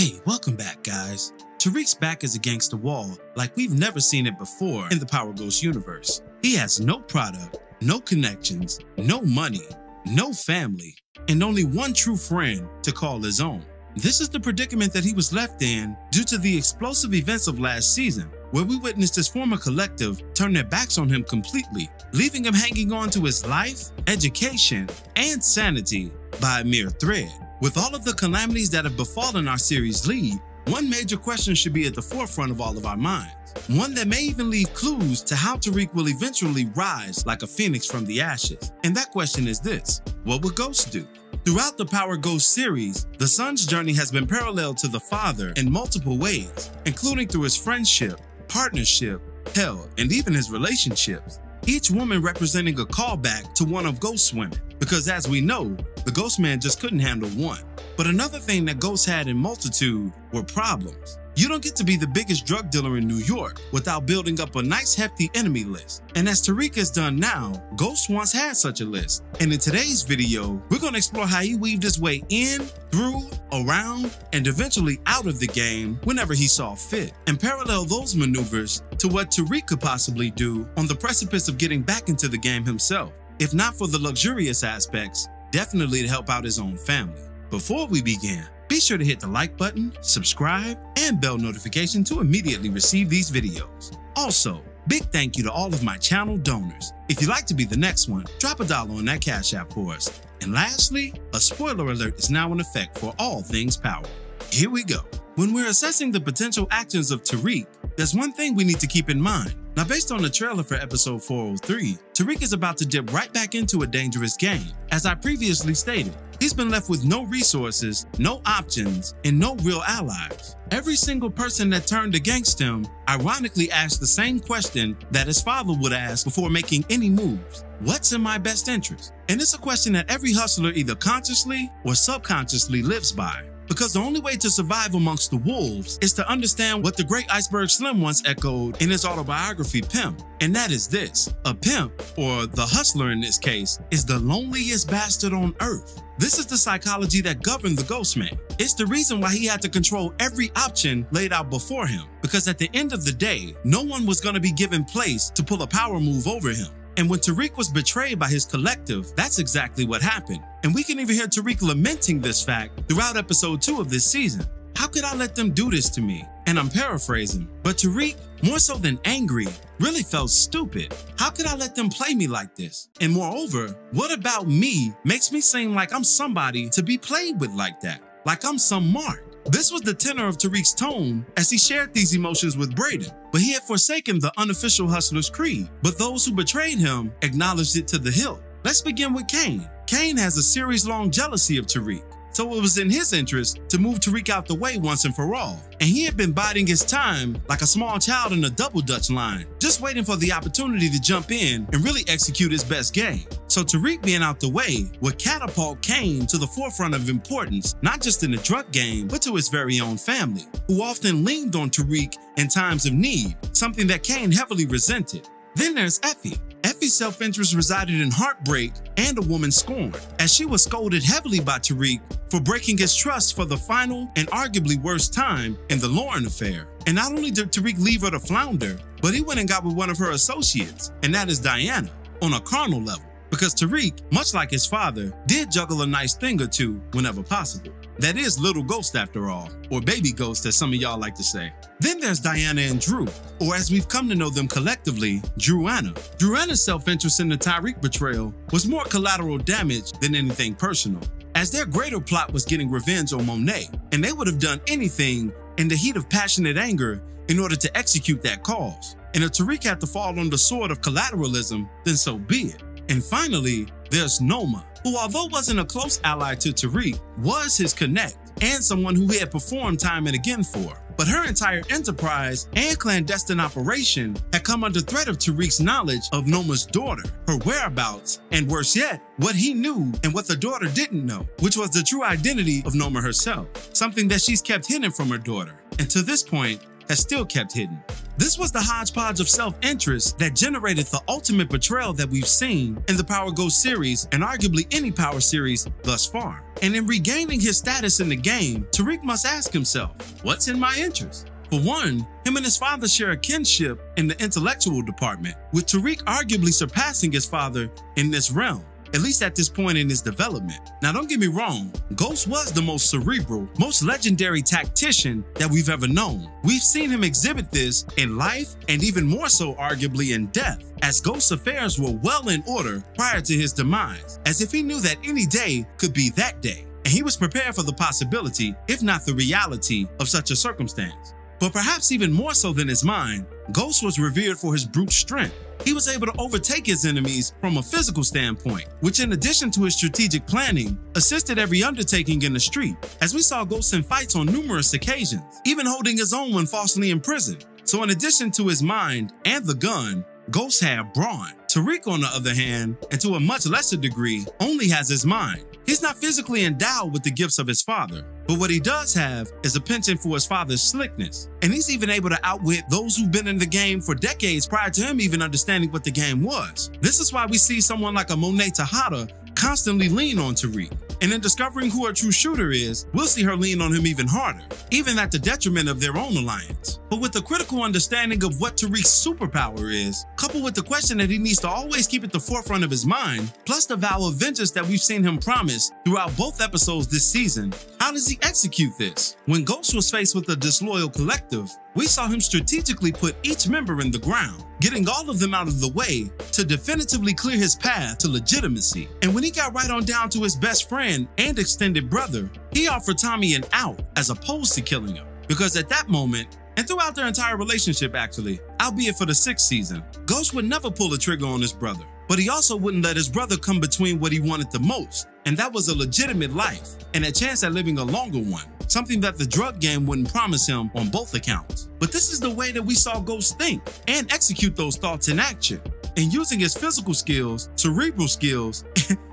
Hey, welcome back, guys. Tariq's back is against the wall like we've never seen it before in the Power Ghost universe. He has no product, no connections, no money, no family, and only one true friend to call his own. This is the predicament that he was left in due to the explosive events of last season, where we witnessed his former collective turn their backs on him completely, leaving him hanging on to his life, education, and sanity by a mere thread. With all of the calamities that have befallen our series lead, one major question should be at the forefront of all of our minds, one that may even leave clues to how Tariq will eventually rise like a phoenix from the ashes. And that question is this: what would Ghost do? Throughout the Power Ghost series, the son's journey has been parallel to the father in multiple ways, including through his friendship, partnership, hell, and even his relationships. Each woman representing a callback to one of Ghost's women, because as we know, the Ghost Man just couldn't handle one. But another thing that Ghost had in multitude were problems. You don't get to be the biggest drug dealer in New York without building up a nice hefty enemy list. And as Tariq has done now, Ghost once had such a list. And in today's video, we're going to explore how he weaved his way in, through, around, and eventually out of the game whenever he saw fit, and parallel those maneuvers to what Tariq could possibly do on the precipice of getting back into the game himself, if not for the luxurious aspects, definitely to help out his own family. Before we begin, be sure to hit the like button, subscribe, and bell notification to immediately receive these videos. Also, big thank you to all of my channel donors. If you'd like to be the next one, drop $1 on that Cash App for us. And lastly, a spoiler alert is now in effect for all things Power. Here we go. When we're assessing the potential actions of Tariq, there's one thing we need to keep in mind. Now, based on the trailer for episode 403, Tariq is about to dip right back into a dangerous game. As I previously stated, he's been left with no resources, no options, and no real allies. Every single person that turned against him ironically asked the same question that his father would ask before making any moves: what's in my best interest? And it's a question that every hustler either consciously or subconsciously lives by. Because the only way to survive amongst the wolves is to understand what the great Iceberg Slim once echoed in his autobiography, Pimp. And that is this: a pimp, or the hustler in this case, is the loneliest bastard on earth. This is the psychology that governed the Ghost Man. It's the reason why he had to control every option laid out before him. Because at the end of the day, no one was going to be given place to pull a power move over him. And when Tariq was betrayed by his collective, that's exactly what happened. And we can even hear Tariq lamenting this fact throughout episode 2 of this season. How could I let them do this to me? And I'm paraphrasing, but Tariq, more so than angry, really felt stupid. How could I let them play me like this? And moreover, what about me makes me seem like I'm somebody to be played with like that? Like I'm some mark. This was the tenor of Tariq's tone as he shared these emotions with Braden, but he had forsaken the unofficial hustler's creed. But those who betrayed him acknowledged it to the hilt. Let's begin with Kane. Kane has a series-long jealousy of Tariq, so it was in his interest to move Tariq out the way once and for all. And he had been biding his time like a small child in a double dutch line, just waiting for the opportunity to jump in and really execute his best game. So Tariq being out the way would catapult Kane to the forefront of importance, not just in the drug game, but to his very own family, who often leaned on Tariq in times of need, something that Kane heavily resented. Then there's Effie. Effie's self-interest resided in heartbreak and a woman's scorn, as she was scolded heavily by Tariq for breaking his trust for the final and arguably worst time in the Lauren affair. And not only did Tariq leave her to flounder, but he went and got with one of her associates, and that is Diana, on a carnal level. Because Tariq, much like his father, did juggle a nice thing or two whenever possible. That is Little Ghost after all, or Baby Ghost as some of y'all like to say. Then there's Diana and Drew, or as we've come to know them collectively, Drew-Anna. Drew-Anna's self-interest in the Tariq betrayal was more collateral damage than anything personal, as their greater plot was getting revenge on Monet, and they would have done anything in the heat of passionate anger in order to execute that cause. And if Tariq had to fall on the sword of collateralism, then so be it. And finally, there's Noma, who although wasn't a close ally to Tariq, was his connect and someone who he had performed time and again for. But her entire enterprise and clandestine operation had come under threat of Tariq's knowledge of Noma's daughter, her whereabouts, and worse yet, what he knew and what the daughter didn't know, which was the true identity of Noma herself, something that she's kept hidden from her daughter, and to this point has still kept hidden. This was the hodgepodge of self-interest that generated the ultimate betrayal that we've seen in the Power Ghost series and arguably any Power series thus far. And in regaining his status in the game, Tariq must ask himself, what's in my interest? For one, him and his father share a kinship in the intellectual department, with Tariq arguably surpassing his father in this realm, at least at this point in his development. Now don't get me wrong, Ghost was the most cerebral, most legendary tactician that we've ever known. We've seen him exhibit this in life and even more so arguably in death, as Ghost's affairs were well in order prior to his demise, as if he knew that any day could be that day, and he was prepared for the possibility, if not the reality, of such a circumstance. But perhaps even more so than his mind, Ghost was revered for his brute strength. He was able to overtake his enemies from a physical standpoint, which in addition to his strategic planning, assisted every undertaking in the street, as we saw Ghost in fights on numerous occasions, even holding his own when falsely imprisoned. So in addition to his mind and the gun, Ghost had brawn. Tariq, on the other hand, and to a much lesser degree, only has his mind. He's not physically endowed with the gifts of his father, but what he does have is a penchant for his father's slickness. And he's even able to outwit those who've been in the game for decades prior to him even understanding what the game was. This is why we see someone like a Monet Tejada constantly lean on Tariq. And in discovering who her true shooter is, we'll see her lean on him even harder, even at the detriment of their own alliance. But with the critical understanding of what Tariq's superpower is, coupled with the question that he needs to always keep at the forefront of his mind, plus the vow of vengeance that we've seen him promise throughout both episodes this season, how does he execute this? When Ghost was faced with a disloyal collective, we saw him strategically put each member in the ground, getting all of them out of the way to definitively clear his path to legitimacy. And when he got right on down to his best friend and extended brother, he offered Tommy an out as opposed to killing him. Because at that moment, and throughout their entire relationship actually, albeit for the 6th season, Ghost would never pull the trigger on his brother. But he also wouldn't let his brother come between what he wanted the most, and that was a legitimate life and a chance at living a longer one, something that the drug game wouldn't promise him on both accounts. But this is the way that we saw Ghost think and execute those thoughts in action. And using his physical skills, cerebral skills,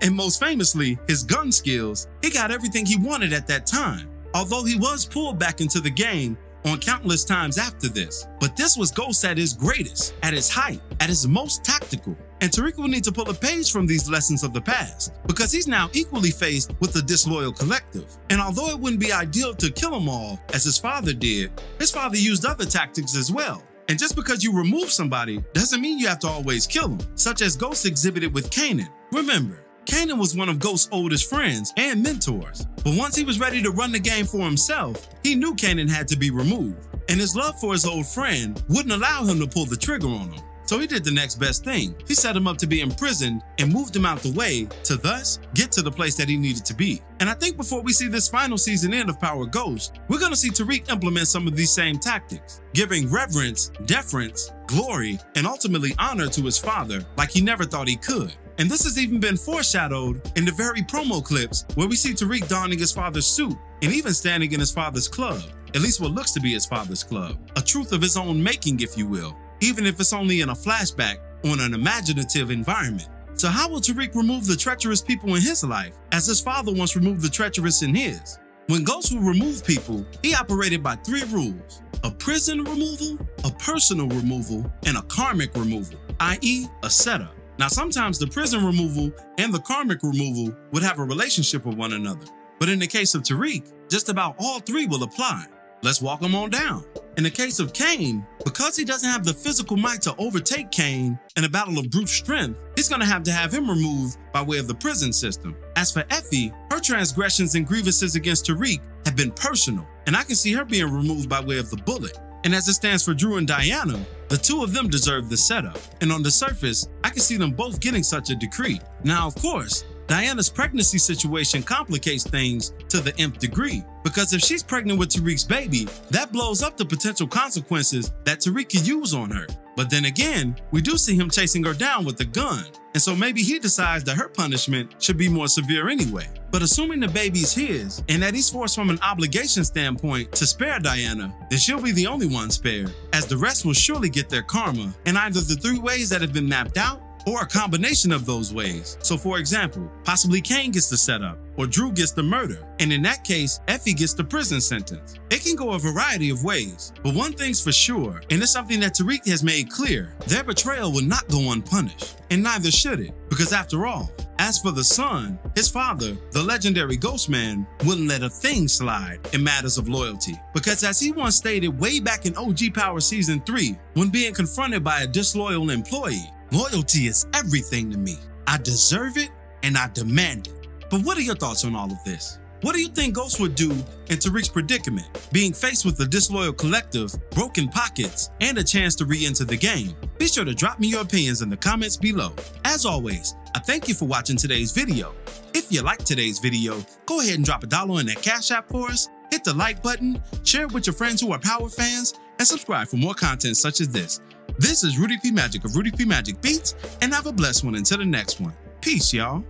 and most famously, his gun skills, he got everything he wanted at that time. Although he was pulled back into the game on countless times after this. But this was Ghost at his greatest, at his height, at his most tactical. And Tariq will need to pull a page from these lessons of the past, because he's now equally faced with the disloyal collective. And although it wouldn't be ideal to kill them all, as his father did, his father used other tactics as well. And just because you remove somebody doesn't mean you have to always kill them, such as Ghost exhibited with Kanan. Remember, Kanan was one of Ghost's oldest friends and mentors, but once he was ready to run the game for himself, he knew Kanan had to be removed, and his love for his old friend wouldn't allow him to pull the trigger on him. So he did the next best thing. He set him up to be imprisoned and moved him out the way to thus get to the place that he needed to be. And I think before we see this final season end of Power Ghost, we're going to see Tariq implement some of these same tactics, giving reverence, deference, glory, and ultimately honor to his father like he never thought he could. And this has even been foreshadowed in the very promo clips where we see Tariq donning his father's suit and even standing in his father's club, at least what looks to be his father's club, a truth of his own making, if you will, even if it's only in a flashback on an imaginative environment. So how will Tariq remove the treacherous people in his life, as his father once removed the treacherous in his? When Ghost would remove people, he operated by 3 rules: a prison removal, a personal removal, and a karmic removal, i.e. a setup. Now, sometimes the prison removal and the karmic removal would have a relationship with one another. But in the case of Tariq, just about all 3 will apply. Let's walk them on down. In the case of Kane, because he doesn't have the physical might to overtake Kane in a battle of brute strength, he's going to have him removed by way of the prison system. As for Effie, her transgressions and grievances against Tariq have been personal, and I can see her being removed by way of the bullet. And as it stands for Drew and Diana, the 2 of them deserve the setup. And on the surface, I can see them both getting such a decree. Now, of course, Diana's pregnancy situation complicates things to the nth degree, because if she's pregnant with Tariq's baby, that blows up the potential consequences that Tariq could use on her. But then again, we do see him chasing her down with a gun, and so maybe he decides that her punishment should be more severe anyway. But assuming the baby's his, and that he's forced from an obligation standpoint to spare Diana, then she'll be the only one spared, as the rest will surely get their karma in either the 3 ways that have been mapped out, or a combination of those ways. So for example, possibly Kane gets the setup, or Drew gets the murder, and in that case, Effie gets the prison sentence. It can go a variety of ways, but one thing's for sure, and it's something that Tariq has made clear: their betrayal will not go unpunished, and neither should it, because after all, as for the son, his father, the legendary Ghostman, wouldn't let a thing slide in matters of loyalty, because as he once stated way back in OG Power Season 3, when being confronted by a disloyal employee, loyalty is everything to me. I deserve it and I demand it. But what are your thoughts on all of this? What do you think Ghost would do in Tariq's predicament, being faced with a disloyal collective, broken pockets, and a chance to re-enter the game? Be sure to drop me your opinions in the comments below. As always, I thank you for watching today's video. If you liked today's video, go ahead and drop $1 in that Cash App for us, hit the like button, share it with your friends who are Power fans, and subscribe for more content such as this. This is Rudy P. Magic of Rudy P. Magic Beats, and have a blessed one until the next one. Peace, y'all.